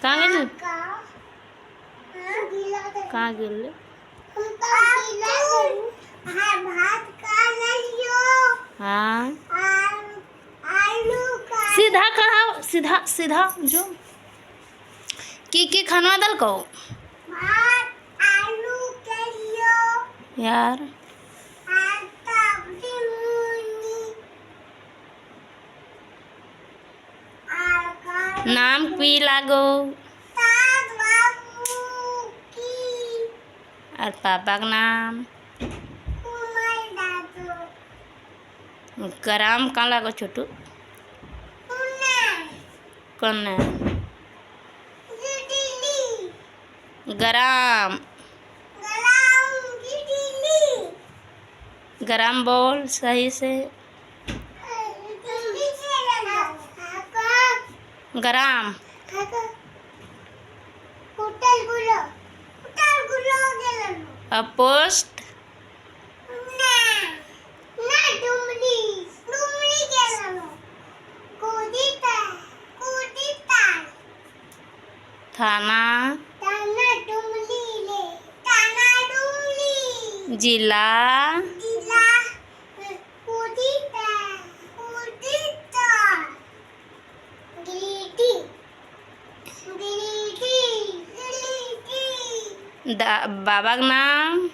कहाँ गेल? कहाँ गेल? हाँ सीधा खड़ा, सीधा सीधा जो की खाना दल को यार नाम पी लागो और पापा का नाम गरम कहाँ लागो छोटू कौन है गरम गरम बोल सही से गरम पोस्ट थाना जिला बाबा का नाम